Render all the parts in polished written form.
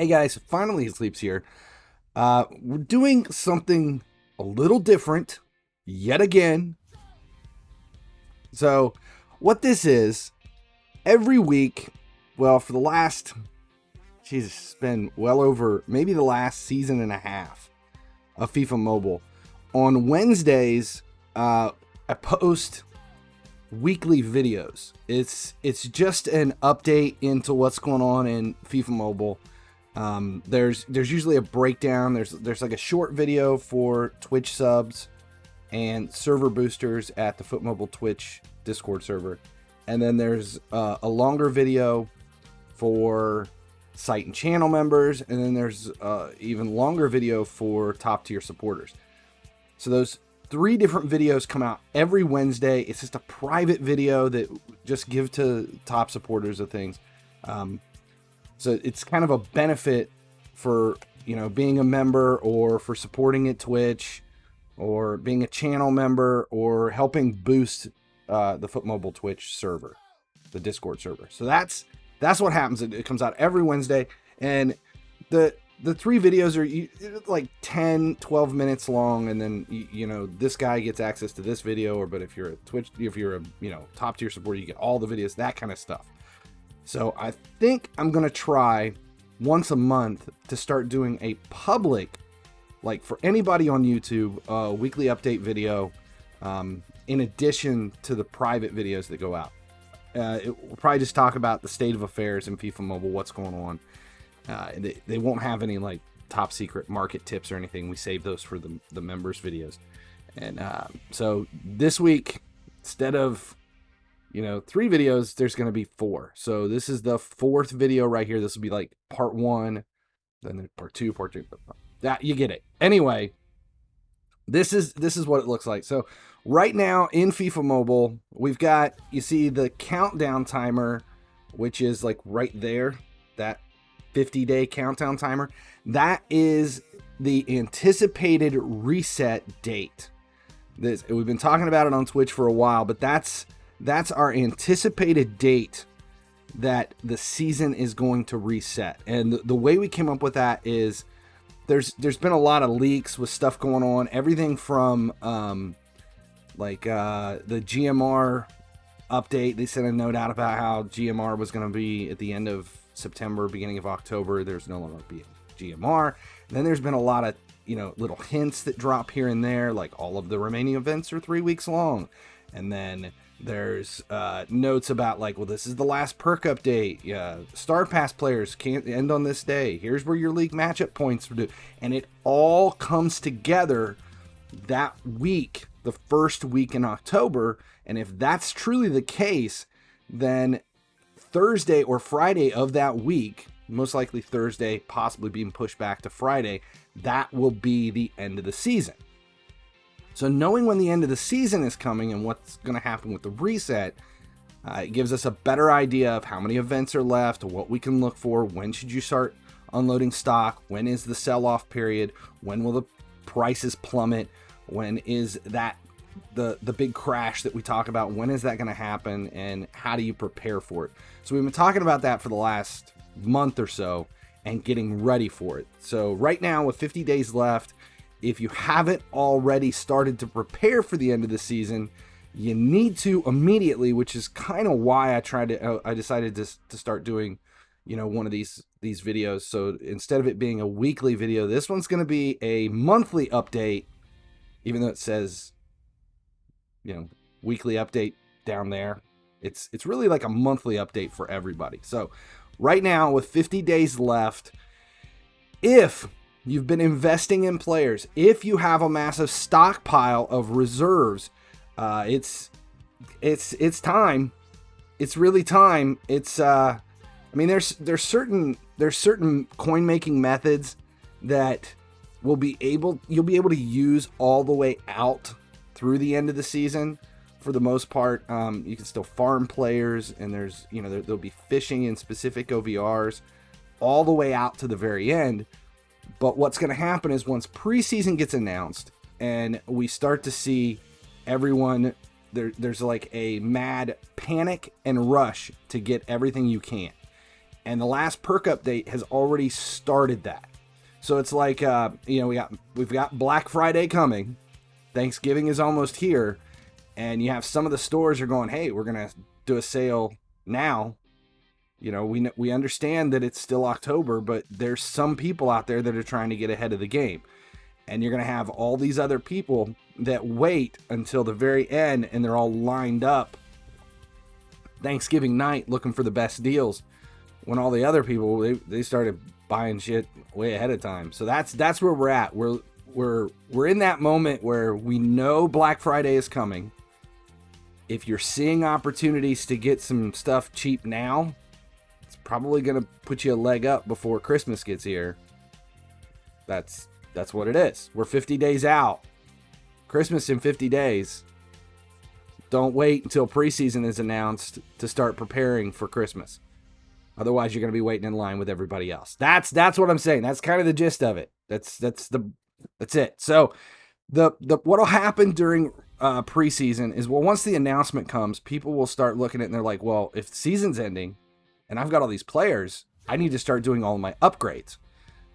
Hey guys, FinallyHeSleeps here. We're doing something a little different yet again. So, what this is, every week, well, for the last, it's been well over maybe the last season and a half of FIFA Mobile. On Wednesdays, I post weekly videos. It's just an update into what's going on in FIFA Mobile. There's usually a breakdown. There's like a short video for Twitch subs and server boosters at the Foot Mobile Twitch Discord server, and then there's a longer video for site and channel members, and then there's even longer video for top tier supporters. So those three different videos come out every Wednesday. It's just a private video that just give to top supporters of things. So it's kind of a benefit for, being a member or for supporting at Twitch or being a channel member or helping boost the Foot Mobile Twitch server, the Discord server. So that's what happens. It comes out every Wednesday, and the three videos are like 10, 12 minutes long, and then this guy gets access to this video, but if you're a Twitch, if you're a top tier supporter, you get all the videos, that kind of stuff. So I think I'm going to try once a month to start doing a public, like for anybody on YouTube, weekly update video, in addition to the private videos that go out. We'll probably just talk about the state of affairs in FIFA Mobile, what's going on. They won't have any like top secret market tips or anything. We save those for the members videos. And so this week, instead of 3 videos, there's going to be 4. So this is the 4th video right here. This will be like part 1, then part 2, part 2. That you get it. Anyway, this is what it looks like. So right now in FIFA Mobile, we've got, you see the countdown timer, which is like right there, that 50-day countdown timer. That is the anticipated reset date. We've been talking about it on Twitch for a while, but that's our anticipated date that the season is going to reset. And the way we came up with that is there's been a lot of leaks with stuff going on. Everything from the GMR update. They sent a note out about how GMR was going to be at the end of September, beginning of October. There's no longer be GMR. And then there's been a lot of little hints that drop here and there, like all of the remaining events are 3 weeks long. And then there's notes about like, well, this is the last perk update. Star Pass players can't end on this day. Here's where your league matchup points are due. And it all comes together that week, the first week in October. And if that's truly the case, then Thursday or Friday of that week, most likely Thursday, possibly being pushed back to Friday, that will be the end of the season. So knowing when the end of the season is coming and what's going to happen with the reset, it gives us a better idea of how many events are left, what we can look for, when should you start unloading stock, when is the sell-off period, when will the prices plummet, when is that the big crash that we talk about, when is that going to happen, and how do you prepare for it. So we've been talking about that for the last month or so and getting ready for it. So right now with 50 days left, if you haven't already started to prepare for the end of the season, you need to immediately, which is kind of why I decided to start doing, one of these videos. So instead of it being a weekly video, this one's going to be a monthly update, even though it says, weekly update down there. It's really like a monthly update for everybody. So right now with 50 days left, if you've been investing in players, if you have a massive stockpile of reserves, it's time. It's really time. It's there's certain coin making methods that you'll be able to use all the way out through the end of the season. For the most part, you can still farm players, and there's there'll be fishing in specific OVRs all the way out to the very end. But what's going to happen is once preseason gets announced and we start to see everyone, there's like a mad panic and rush to get everything you can. And the last perk update has already started that. So it's like, we've got Black Friday coming. Thanksgiving is almost here. And you have some of the stores are going, hey, we're going to do a sale now. We understand that it's still October, but there's some people out there that are trying to get ahead of the game. And you're going to have all these other people that wait until the very end, and they're all lined up Thanksgiving night looking for the best deals, when all the other people, they started buying shit way ahead of time. So that's where we're at. We're in that moment where we know Black Friday is coming. If you're seeing opportunities to get some stuff cheap now, it's probably going to put you a leg up before Christmas gets here. That's what it is. We're 50 days out. Christmas in 50 days. Don't wait until preseason is announced to start preparing for Christmas. Otherwise, you're going to be waiting in line with everybody else. That's what I'm saying. That's kind of the gist of it. That's it. So what'll happen during preseason is, once the announcement comes, people will start looking at it and they're like, well, if the season's ending and I've got all these players, I need to start doing all of my upgrades.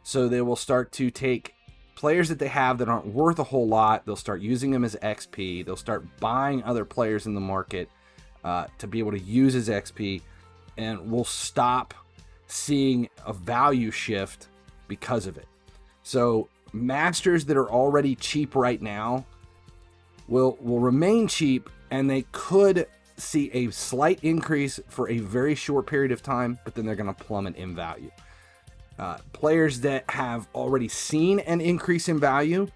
So they will start to take players that they have that aren't worth a whole lot. They'll start using them as XP. They'll start buying other players in the market to be able to use as XP. And we'll stop seeing a value shift because of it. So masters that are already cheap right now will remain cheap, and they could see a slight increase for a very short period of time, but then they're going to plummet in value. Players that have already seen an increase in value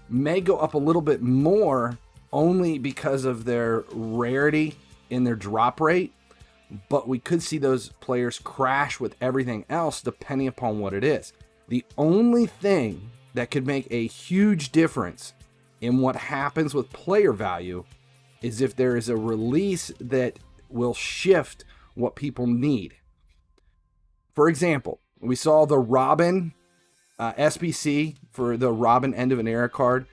may go up a little bit more, only because of their rarity in their drop rate, but we could see those players crash with everything else depending upon what it is. The only thing that could make a huge difference in what happens with player value is if there is a release that will shift what people need. For example, we saw the Robin SBC for the Robin End of an Era card.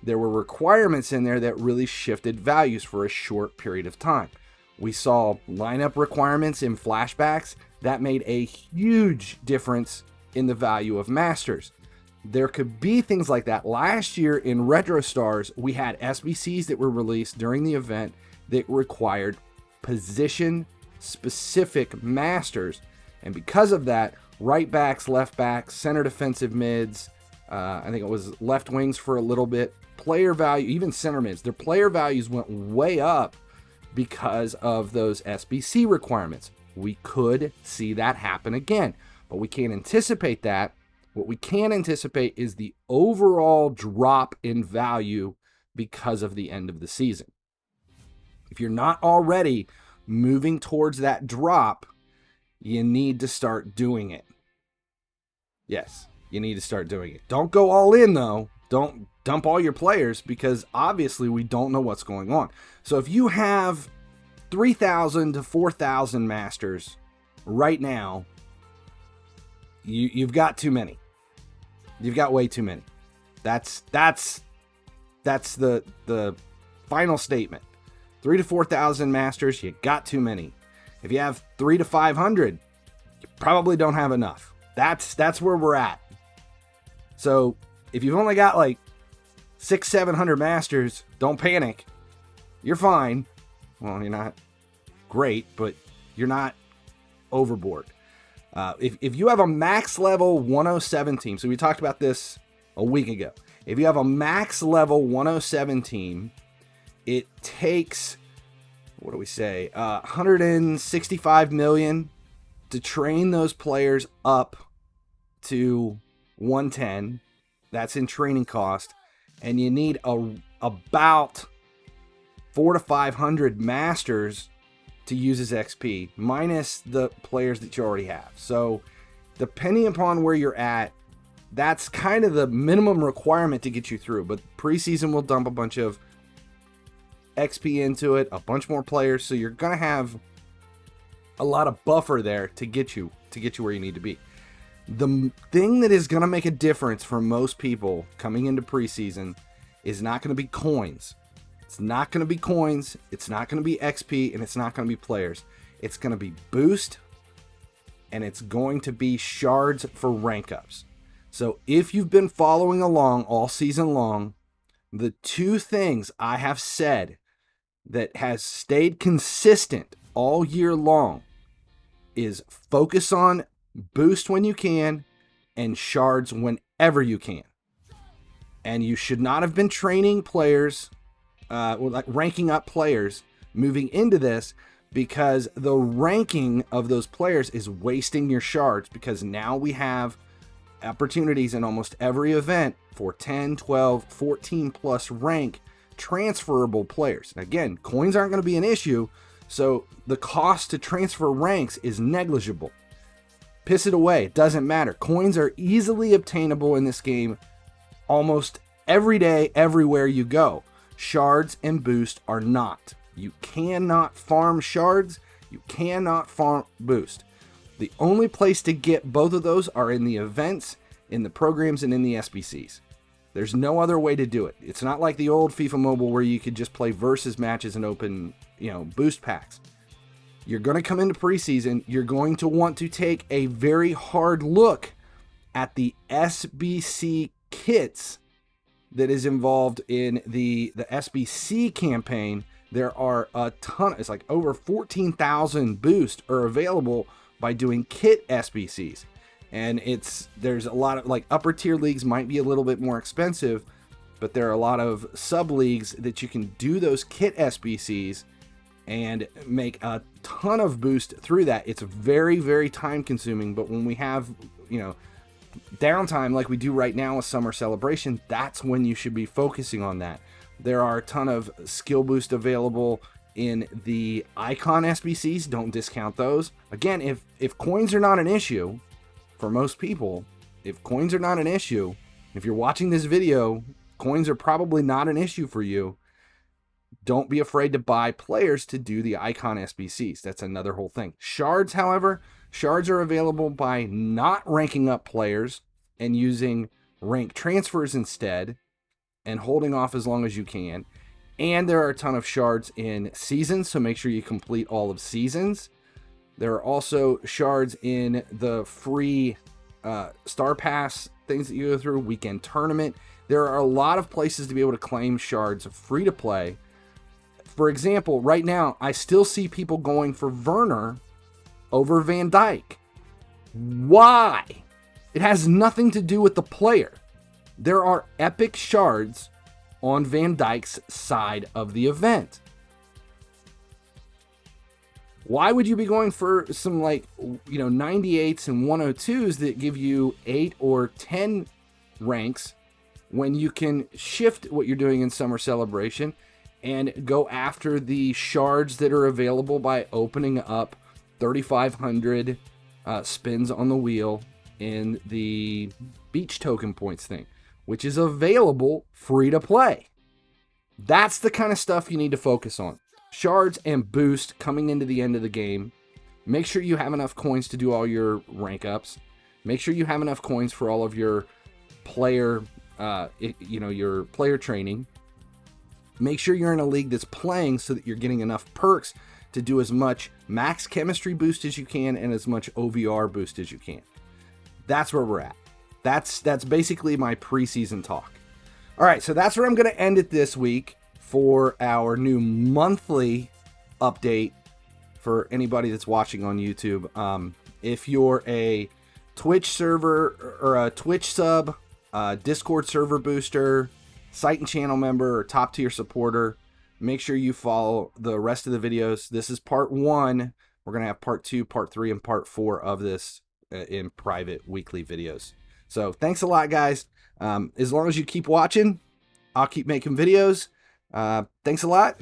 There were requirements in there that really shifted values for a short period of time. We saw lineup requirements in flashbacks that made a huge difference in the value of masters. There could be things like that. Last year in Retro Stars, we had SBCs that were released during the event that required position-specific masters. And because of that, right backs, left backs, center defensive mids, I think it was left wings for a little bit, player value, even center mids, their player values went way up because of those SBC requirements. We could see that happen again, but we can't anticipate that. What we can anticipate is the overall drop in value because of the end of the season. If you're not already moving towards that drop, you need to start doing it. Yes, you need to start doing it. Don't go all in, though. Don't dump all your players, because obviously we don't know what's going on. So if you have 3,000 to 4,000 masters right now, you've got too many. You've got way too many. That's the final statement. 3,000 to 4,000 masters, you got too many. If you have 300 to 500, you probably don't have enough. That's where we're at. So if you've only got like 600-700 masters, don't panic. You're fine. Well, you're not great, but you're not overboard. If you have a max level 107 team, so we talked about this a week ago. If you have a max level 107 team, it takes, what do we say, 165 million to train those players up to 110. That's in training cost, and you need about 400 to 500 masters to use as XP, minus the players that you already have. So depending upon where you're at, that's kind of the minimum requirement to get you through. But preseason will dump a bunch of XP into it, a bunch more players, so you're gonna have a lot of buffer there to get you where you need to be. The thing that is gonna make a difference for most people coming into preseason is not gonna be coins. It's not going to be coins, it's not going to be XP, and it's not going to be players. It's going to be boost and it's going to be shards for rank ups. So if you've been following along all season long, the two things I have said that has stayed consistent all year long is focus on boost when you can and shards whenever you can. And you should not have been training players, like ranking up players moving into this, because the ranking of those players is wasting your shards, because now we have opportunities in almost every event for 10, 12, 14 plus rank transferable players. And again, coins aren't going to be an issue, so the cost to transfer ranks is negligible. Piss it away, it doesn't matter. Coins are easily obtainable in this game almost every day, everywhere you go. Shards and boost are not. You cannot farm shards, you cannot farm boost. The only place to get both of those are in the events, in the programs, and in the SBCs. There's no other way to do it. It's not like the old FIFA Mobile where you could just play versus matches and open, boost packs. You're going to come into preseason, you're going to want to take a very hard look at the SBC kits that is involved in the SBC campaign. There are a ton, it's like over 14,000 boosts are available by doing kit SBCs. And there's a lot of, like, upper tier leagues might be a little bit more expensive, but there are a lot of sub leagues that you can do those kit SBCs and make a ton of boost through that. It's very, very time consuming, but when we have, downtime like we do right now with Summer Celebration, that's when you should be focusing on that. There are a ton of skill boost available in the icon SBCs. Don't discount those. Again, if coins are not an issue for most people, if coins are not an issue, if you're watching this video, coins are probably not an issue for you. Don't be afraid to buy players to do the icon SBCs. That's another whole thing. Shards, however, shards are available by not ranking up players and using rank transfers instead and holding off as long as you can. And there are a ton of shards in seasons, so make sure you complete all of seasons. There are also shards in the free Star Pass things that you go through, weekend tournament. There are a lot of places to be able to claim shards free to play. For example, right now, I still see people going for Werner over Van Dijk. Why? It has nothing to do with the player. There are epic shards on Van Dijk's side of the event. Why would you be going for some 98s and 102s that give you 8 or 10 ranks when you can shift what you're doing in Summer Celebration and go after the shards that are available by opening up 3,500 spins on the wheel in the beach token points thing, which is available free to play. That's the kind of stuff you need to focus on. Shards and boost coming into the end of the game. Make sure you have enough coins to do all your rank ups. Make sure you have enough coins for all of your player, your player training. Make sure you're in a league that's playing so that you're getting enough perks to do as much max chemistry boost as you can and as much OVR boost as you can. That's where we're at. That's basically my preseason talk. All right, so that's where I'm going to end it this week for our new monthly update for anybody that's watching on YouTube. If you're a Twitch server or a Twitch sub, Discord server booster, site and channel member, or top tier supporter, make sure you follow the rest of the videos. This is part 1. We're going to have part 2, part 3, and part 4 of this in private weekly videos. So thanks a lot, guys. As long as you keep watching, I'll keep making videos. Thanks a lot.